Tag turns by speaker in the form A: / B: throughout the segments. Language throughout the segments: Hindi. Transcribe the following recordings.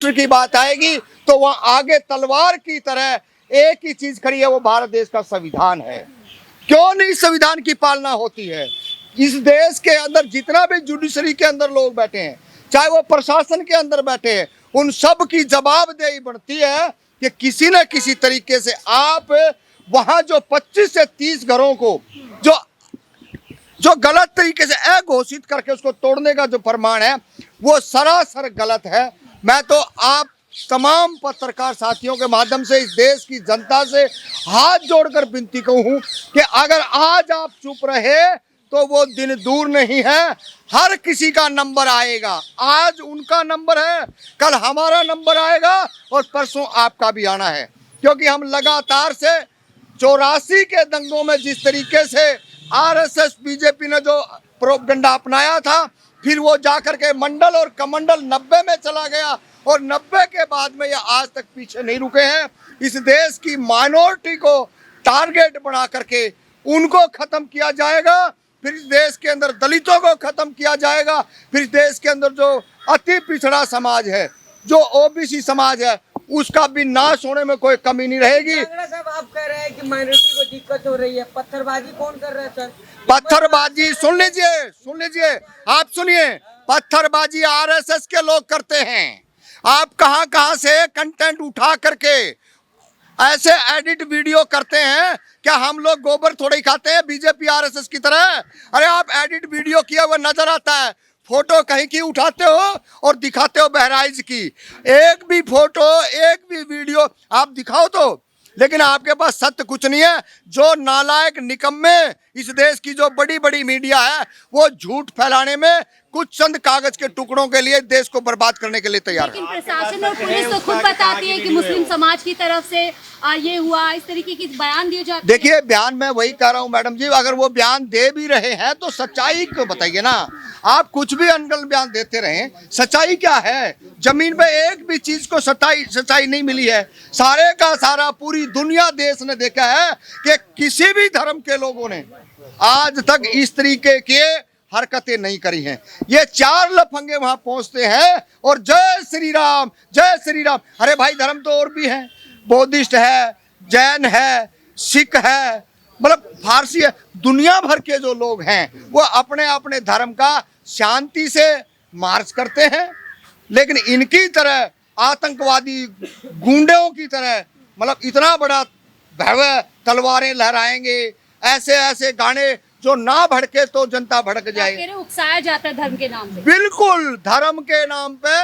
A: की बात आएगी तो वहां आगे तलवार की तरह एक ही चीज खड़ी है, वो भारत देश का संविधान है। क्यों नहीं संविधान की पालना होती है? इस देश के अंदर जितना भी जुडिशरी के अंदर लोग बैठे हैं, चाहे वो प्रशासन के अंदर बैठे हैं, उन सब की जवाबदेही बनती है कि किसी न किसी तरीके से आप वहां जो 25 से 30 घरों को जो गलत तरीके से अघोषित करके उसको तोड़ने का जो फरमान है वो सरासर गलत है। मैं तो आप तमाम पत्रकार साथियों के माध्यम से इस देश की जनता से हाथ जोड़कर विनती कहूं कि अगर आज आप चुप रहे तो वो दिन दूर नहीं है, हर किसी का नंबर आएगा। आज उनका नंबर है, कल हमारा नंबर आएगा और परसों आपका भी आना है, क्योंकि हम लगातार से 84 के दंगों में जिस तरीके से आरएसएस बीजेपी ने जो प्रोपगंडा अपनाया था, फिर वो जाकर के मंडल और कमंडल 90 में चला गया और 90 के बाद में ये आज तक पीछे नहीं रुके हैं। इस देश की माइनॉरिटी को टारगेट बना करके उनको खत्म किया जाएगा, फिर इस देश के अंदर दलितों को खत्म किया जाएगा, फिर इस देश के अंदर जो अति पिछड़ा समाज है, जो ओबीसी समाज है, उसका भी नाश होने में कोई कमी नहीं रहेगी।
B: साहब आप कह रहे हैं कि माइनॉरिटी को दिक्कत हो रही है, पत्थरबाजी कौन कर रहा है सर?
A: पत्थरबाजी सुन लीजिए, आप सुनिए, पत्थरबाजी आरएसएस के लोग करते हैं। आप कहां से कंटेंट उठा करके ऐसे एडिट वीडियो करते हैं, क्या हम लोग गोबर थोड़े ही खाते हैं बीजेपी आरएसएस की तरह? अरे आप एडिट वीडियो किया हुआ नजर आता है, फोटो कहीं की उठाते हो और दिखाते हो बहराइच की। एक भी फोटो, एक भी वीडियो आप दिखाओ तो, लेकिन आपके पास सत्य कुछ नहीं है। जो नालायक निकम्मे इस देश की जो बड़ी बड़ी मीडिया है, वो झूठ फैलाने में कुछ चंद कागज के टुकड़ों के लिए देश को बर्बाद करने के लिए तैयार है।
C: लेकिन प्रशासन और पुलिस तो खुद बताती है कि मुस्लिम समाज की तरफ से ये हुआ, इस तरीके के बयान दिए जाते हैं।
A: देखिए, बयान मैं वही कह रहा हूँ मैडम जी, अगर वो बयान दे भी रहे हैं तो सच्चाई को बताइए ना। आप कुछ भी अनगढ़ बयान देते रहें, सच्चाई क्या है? जमीन पे एक भी चीज को सच्चाई नहीं मिली है। सारे का सारा पूरी दुनिया देश ने देखा है कि किसी भी धर्म के लोगों ने आज तक इस तरीके के हरकतें नहीं करी हैं। ये 4 लफंगे वहां पहुंचते हैं और जय श्री राम, जय श्री राम। अरे भाई, धर्म तो और भी है, बौद्धिस्ट है, जैन है, सिख है, मतलब फारसी है। दुनिया भर के जो लोग हैं वो अपने अपने धर्म का शांति से मार्च करते हैं, लेकिन इनकी तरह आतंकवादी गुंडों की तरह मतलब इतना बड़ा भव्य तलवारें लहराएंगे, ऐसे ऐसे गाने जो ना भड़के तो जनता भड़क जाए।
C: उकसाया जाता है धर्म के नाम पे।
A: बिल्कुल, धर्म के नाम पे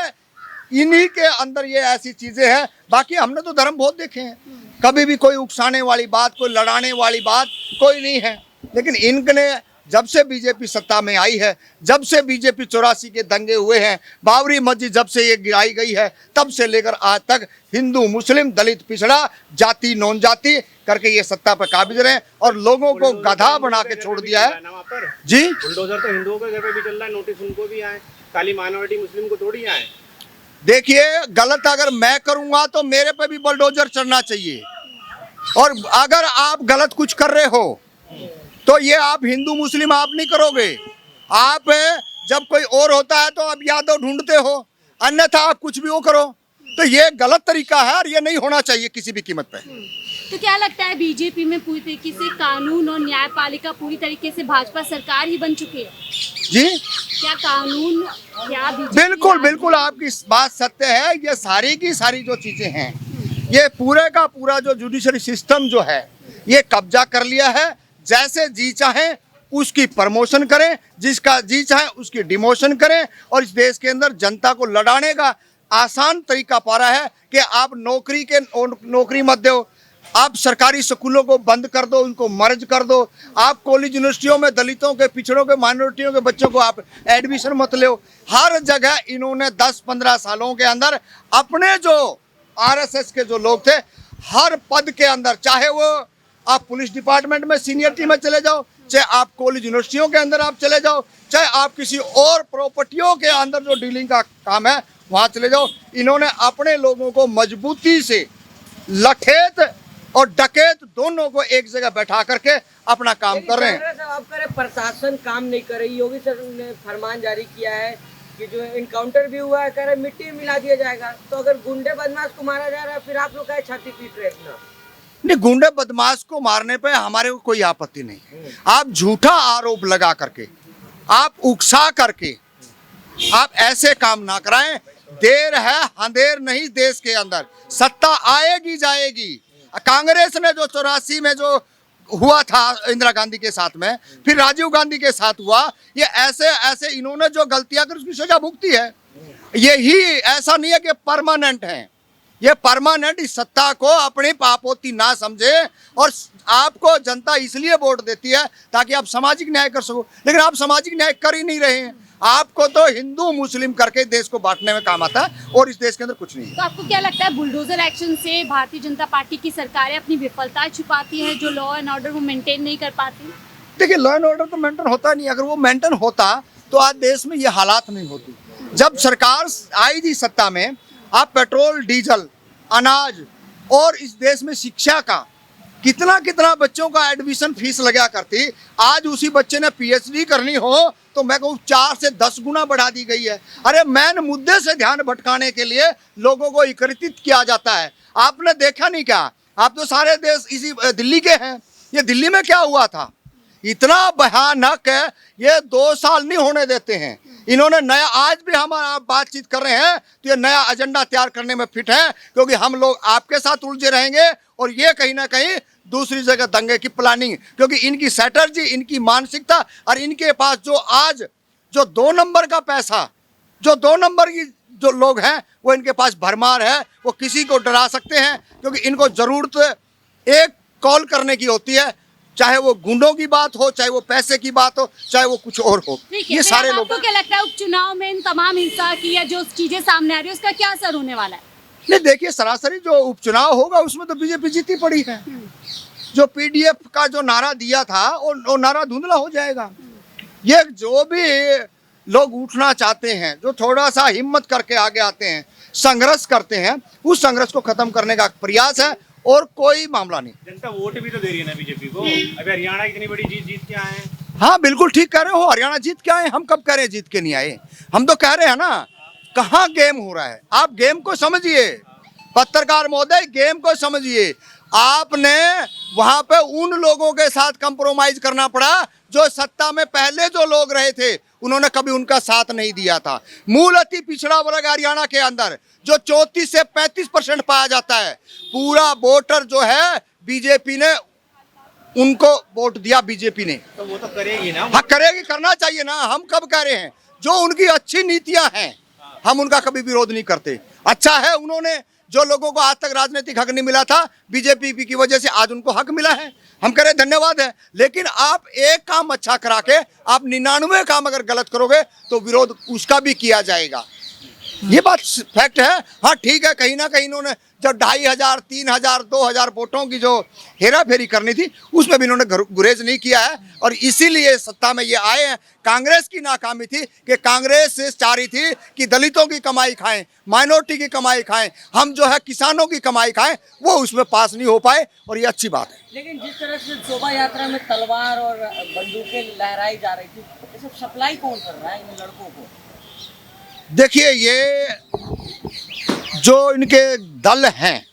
A: इन्हीं के अंदर ये ऐसी चीजें हैं। बाकी हमने तो धर्म बहुत देखे हैं, कभी भी कोई उकसाने वाली बात, कोई लड़ाने वाली बात कोई नहीं है। लेकिन इनने जब से बीजेपी सत्ता में आई है, जब से बीजेपी 84 के दंगे हुए हैं, बाबरी मस्जिद जब से ये गिराई गई है, तब से लेकर आज तक हिंदू, मुस्लिम, दलित, पिछड़ा, जाति, नॉन जाति करके ये सत्ता पर काबिज रहे और लोगों को गधा बना के छोड़ दिया है। जी,
D: बुलडोजर तो हिंदुओं के घर पे भी चल रहा है, नोटिस उनको भी आए, खाली माइनॉरिटी मुस्लिम को थोड़ी आए।
A: देखिए, गलत अगर मैं करूंगा तो मेरे पे भी बुलडोजर चढ़ना चाहिए, और अगर आप गलत कुछ कर रहे हो तो ये आप हिंदू मुस्लिम आप नहीं करोगे। आप जब कोई और होता है तो आप यादव ढूंढते हो, अन्यथा आप कुछ भी वो करो, तो ये गलत तरीका है और ये नहीं होना चाहिए किसी भी कीमत पे।
C: तो क्या लगता है बीजेपी में पूरी तरीके से कानून और न्यायपालिका पूरी तरीके से भाजपा सरकार ही बन चुकी है?
A: जी,
C: क्या कानून, क्या
A: बिल्कुल बिल्कुल आपकी बात सत्य है। ये सारी की सारी जो चीजें हैं, ये पूरे का पूरा जो जुडिशरी सिस्टम जो है, ये कब्जा कर लिया है। जैसे जी चाहे उसकी प्रमोशन करें, जिसका जी चाहे उसकी डिमोशन करें, और इस देश के अंदर जनता को लड़ाने का आसान तरीका पा रहा है कि आप नौकरी मत दो, आप सरकारी स्कूलों को बंद कर दो, उनको मर्ज कर दो, आप कॉलेज यूनिवर्सिटियों में दलितों के, पिछड़ों के, माइनॉरिटियों के बच्चों को आप एडमिशन मत लो। हर जगह इन्होंने 10-15 सालों के अंदर अपने जो आरएसएस के जो लोग थे, हर पद के अंदर, चाहे वो आप पुलिस डिपार्टमेंट में सीनियरिटी में चले जाओ, चाहे आप कॉलेज यूनिवर्सिटियों के अंदर आप चले जाओ, चाहे आप किसी और प्रॉपर्टियों के अंदर जो डीलिंग का काम है वहां चले जाओ, इन्होंने अपने लोगों को मजबूती से लठेत और डकैत दोनों को एक जगह बैठा करके अपना काम कर रहे हैं।
B: आप कह रहे प्रशासन काम नहीं कर रही, योगी सर ने फरमान जारी किया है कि जो इनकाउंटर भी हुआ है, कह रहे मिट्टी में मिला दिया जाएगा। तो अगर गुंडे बदमाश को मारा जा रहा है, फिर आप लोग क्या छाती पीट रहे इतना?
A: नहीं, गुंडे बदमाश को मारने पे हमारे को कोई आपत्ति नहीं। आप झूठा आरोप लगा करके, आप उकसा करके आप ऐसे काम ना कराएं। देर है अंधेर नहीं, देश के अंदर सत्ता आएगी जाएगी। कांग्रेस ने जो 84 में जो हुआ था इंदिरा गांधी के साथ में, फिर राजीव गांधी के साथ हुआ, ये ऐसे ऐसे इन्होंने जो गलतियां कर उसकी सजा भुगती है। यही ऐसा नहीं है कि परमानेंट है, ये परमानेंट इस सत्ता को अपनी पापोती ना समझे। और आपको जनता इसलिए वोट देती है ताकि आप सामाजिक न्याय कर सको, लेकिन आप सामाजिक न्याय कर ही नहीं रहे हैं। आपको तो हिंदू मुस्लिम करके देश को बांटने में काम आता है और इस देश के अंदर कुछ नहीं है।
C: तो आपको क्या लगता है बुलडोजर एक्शन से भारतीय जनता पार्टी की सरकारें अपनी विफलता छुपाती है, जो लॉ एंड ऑर्डर वो मेंटेन नहीं कर पाती?
A: देखिए, लॉ एंड ऑर्डर तो मेंटेन होता नहीं। अगर वो मेंटेन होता तो आज देश में ये हालात नहीं होती। जब सरकार आई थी सत्ता में, आप पेट्रोल, डीजल, अनाज और इस देश में शिक्षा का कितना बच्चों का एडमिशन फीस लगा करती। आज उसी बच्चे ने पीएचडी करनी हो तो मैं कहूँ 4 से 10 गुना बढ़ा दी गई है। अरे मेन मुद्दे से ध्यान भटकाने के लिए लोगों को एकत्रित किया जाता है। आपने देखा नहीं क्या? आप तो सारे देश इसी दिल्ली के हैं। ये दिल्ली में क्या हुआ था, इतना भयानक है, ये 2 साल नहीं होने देते हैं। इन्होंने नया, आज भी हम बातचीत कर रहे हैं तो ये नया एजेंडा तैयार करने में फिट है, क्योंकि हम लोग आपके साथ उलझे रहेंगे और ये कहीं ना कहीं दूसरी जगह दंगे की प्लानिंग, क्योंकि इनकी स्ट्रैटेजी, इनकी मानसिकता और इनके पास जो आज जो 2 नंबर का पैसा, जो 2 नंबर की जो लोग हैं वो इनके पास भरमार है। वो किसी को डरा सकते हैं, क्योंकि इनको जरूरत एक कॉल करने की होती है, चाहे वो गुंडों की बात हो, चाहे वो पैसे की बात हो, चाहे वो कुछ और हो। ये सारे लोग।
C: आपको क्या लगता है उपचुनाव में इन तमाम हिंसा की या जो चीजें सामने आ रही है उसका क्या असर होने वाला है?
A: नहीं, देखिए, सरासरी जो उपचुनाव होगा उसमें तो बीजेपी जीती पड़ी है। जो पीडीएफ का जो नारा दिया था वो नारा धुंधला हो जाएगा। ये जो भी लोग उठना चाहते हैं, जो थोड़ा सा हिम्मत करके आगे आते हैं, संघर्ष करते हैं, उस संघर्ष को खत्म करने का प्रयास है और कोई मामला नहीं।
D: जनता वोट भी तो दे रही है ना बीजेपी को। अभी हरियाणा इतनी बड़ी जीत के आए हैं।
A: हाँ, बिल्कुल ठीक कह रहे हो, हरियाणा जीत के आए। हम कब कह रहे हैं जीत के नहीं आए? हम तो कह रहे हैं ना, कहाँ गेम हो रहा है। आप गेम को समझिए, पत्रकार महोदय, गेम को समझिए। आपने वहां पे उन लोगों के साथ कंप्रोमाइज करना पड़ा जो सत्ता में पहले जो लोग रहे थे, उन्होंने कभी उनका साथ नहीं दिया था। मूल अति पिछड़ा वर्ग हरियाणा के अंदर जो 34 से 35% पाया जाता है, पूरा वोटर जो है बीजेपी ने उनको वोट दिया। बीजेपी ने
D: तो वो तो करेगी ना।
A: हाँ, करेगी, करना चाहिए ना। हम कब कह रहे हैं? जो उनकी अच्छी नीतियां हैं हम उनका कभी विरोध नहीं करते। अच्छा है, उन्होंने जो लोगों को आज तक राजनीतिक हक नहीं मिला था, बीजेपी की वजह से आज उनको हक मिला है, हम कह रहे धन्यवाद है। लेकिन आप एक काम अच्छा करा के आप 99 काम अगर गलत करोगे तो विरोध उसका भी किया जाएगा। ये बात फैक्ट है। हाँ, ठीक है, कहीं ना कहीं इन्होंने जब 2500, 3000, 2000 वोटों की जो हेरा फेरी करनी थी उसमें भी इन्होंने गुरेज नहीं किया है और इसीलिए सत्ता में ये आए हैं। कांग्रेस की नाकामी थी कि कांग्रेस से चाह रही थी कि दलितों की कमाई खाएं, माइनॉरिटी की कमाई खाएं, हम जो है किसानों की कमाई खाएं, वो उसमें पास नहीं हो पाए और ये अच्छी बात है।
B: लेकिन जिस तरह से शोभा यात्रा में तलवार और बंदूकें लहराई जा रही थी, ये सब सप्लाई कौन कर रहा है इन लड़कों को?
A: देखिए, ये जो इनके दल हैं,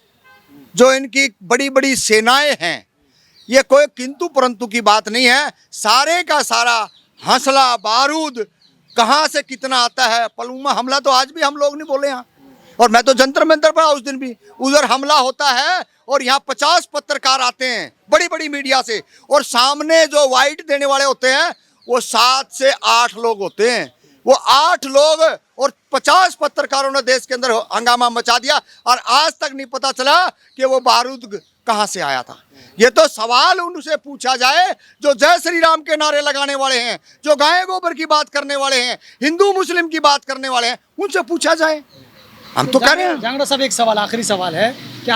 A: जो इनकी बड़ी बड़ी सेनाएं हैं, ये कोई किंतु परंतु की बात नहीं है। सारे का सारा हंसला बारूद कहाँ से कितना आता है। पलूमा हमला तो आज भी हम लोग नहीं बोले यहाँ, और मैं तो जंतर मंतर पर उस दिन भी उधर हमला होता है और यहाँ 50 पत्रकार आते हैं बड़ी बड़ी मीडिया से, और सामने जो वाइट देने वाले होते हैं वो 7 से 8 लोग होते हैं। वो 8 लोग और 50 पत्रकारों ने देश के अंदर हंगामा मचा दिया और आज तक नहीं पता चला कि वो बारूद कहाँ से आया था। ये तो सवाल उनसे पूछा जाए जो जय श्री राम के नारे लगाने वाले हैं, जो गाय गोबर की बात करने वाले हैं, हिंदू मुस्लिम की बात करने वाले हैं, उनसे पूछा जाए। हम तो कह रहे हैं।
E: जांगड़ा साहब, एक सवाल, आखिरी सवाल है, क्या